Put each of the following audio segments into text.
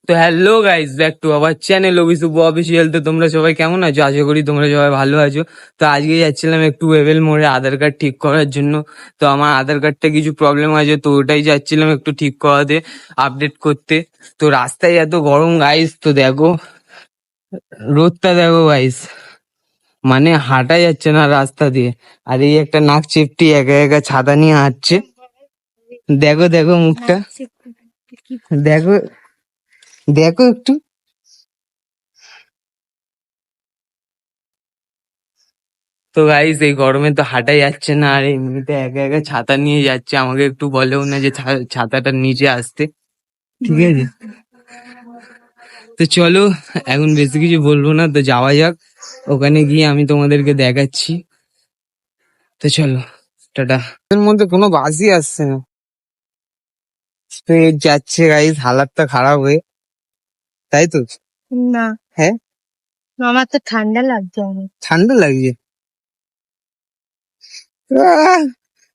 তো hello guys, back to our channel Abhishubh official. তো তোমরা সবাই কেমন আছো? আশা করি তোমরা সবাই ভালো আছো। তো আজকে যাচ্ছিলাম একটু ওয়েবেল মোড়ে আধার কার্ড ঠিক করার জন্য। তো আমার আধার কার্ডটা কিছু প্রবলেম আছে, তো ওটাই যাচ্ছিলাম একটু ঠিক করাতে, আপডেট করতে। তো রাস্তায় এত গরম গাইস, তো দেখো রোদটা দেখো গাইস, মানে হাঁটা যাচ্ছে না রাস্তা দিয়ে। আর এই একটা নাক চেপটি একা একা ছাতা নিয়ে হাঁটছে। দেখো দেখো মুখটা, দেখো দেখো একটু। তো গাইস এই গরমে তো হাঁটাই যাচ্ছে না, আর এমনিতে একা একা ছাতা নিয়ে যাচ্ছে, আমাকে একটু বলেও না যে ছাতাটার নিচে আসতে। ঠিক আছে, তো চলো এখন বেশি কিছু বলবো না, তো যাওয়া যাক। ওখানে গিয়ে আমি তোমাদেরকে দেখাচ্ছি। তো চলো, টাটা। এর মধ্যে কোনো বাসই আসছে না, তো এ যাচ্ছে গাইস হালাতটা খারাপ হয়ে, তাই তো? না, হ্যাঁ, আমার তো ঠান্ডা লাগছে অনেক। ঠান্ডা লাগছে। আহ,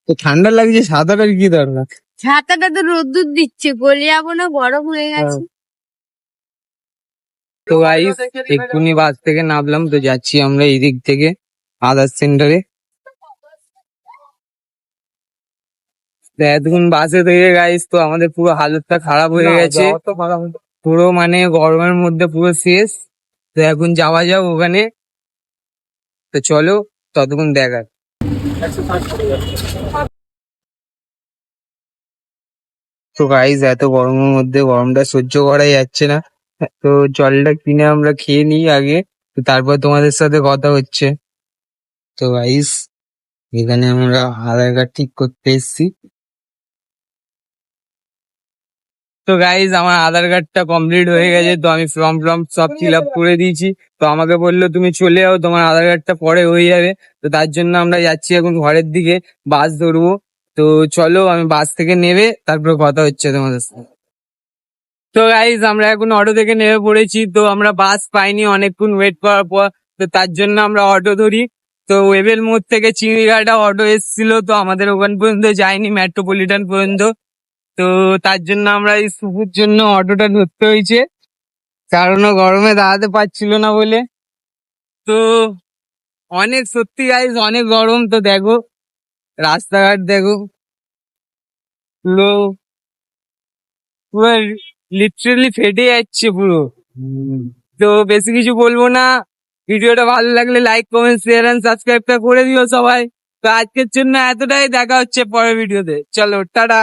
তো ঠান্ডা লাগছে, সাঁতারের কি দরকার? ছাতাটা তো রোদ্দুর দিচ্ছে, গলে যাবো না, গরম হয়ে গেছে। তো গাইস এক্ষুনি বাস থেকে নামলাম, তো যাচ্ছি আমরা এই দিক থেকে আধার সেন্টারে। তো এতক্ষণ বাসে থেকে গাইস তো আমাদের পুরো হালতটা খারাপ হয়ে গেছে, পুরো মানে গরমের মধ্যে পুরো শেষ। তো এখন যাওয়া যাক ওখানে, তো চলো ততক্ষণ দেখার। তো গাইস এত গরমের মধ্যে গরমটা সহ্য করা যাচ্ছে না, তো জলটা কিনে আমরা খেয়ে নিই আগে, তো তারপর তোমাদের সাথে কথা হচ্ছে। তো গাইস এখানে আমরা আধার কার্ড ঠিক করতে এসেছি। তো গাইজ আমার আধার কার্ডটা কমপ্লিট হয়ে গেছে, তো আমি ফর্ম সব ফিল আপ করে দিয়েছি। তো আমাকে বললো তুমি চলে যাও, তোমার আধার কার্ডটা পরে হয়ে যাবে। তো তার জন্য আমরা যাচ্ছি এখন ঘরের দিকে, বাস ধরবো। তো চলো আমি বাস থেকে নেবে তারপর কথা হচ্ছে তোমাদের সাথে। তো গাইজ আমরা এখন অটো থেকে নেমে পড়েছি, তো আমরা বাস পাইনি অনেকক্ষণ ওয়েট করার পর, তো তার জন্য আমরা অটো ধরি। তো ওয়েবেল মোড় থেকে চিংড়িঘাটা অটো এসেছিল, তো আমাদের ওখান পর্যন্ত যায়নি, মেট্রোপলিটন পর্যন্ত। তো তার জন্য আমরা এই শুভর জন্য অটোটা ধরতে হয়েছে, কারণ ও গরমে দাঁড়াতে পারছিল না বলে। তো অনেক সত্যি গাইস অনেক গরম, তো দেখো রাস্তাঘাট দেখো, পুরো পুরো লিটারেলি ফেটে যাচ্ছে পুরো। তো বেশি কিছু বলবো না, ভিডিওটা ভালো লাগলে লাইক কমেন্ট শেয়ার এন্ড সাবস্ক্রাইবটা করে দিও সবাই। তো আজকের জন্য এতটাই, দেখা হচ্ছে পরের ভিডিওতে, চলো টাটা।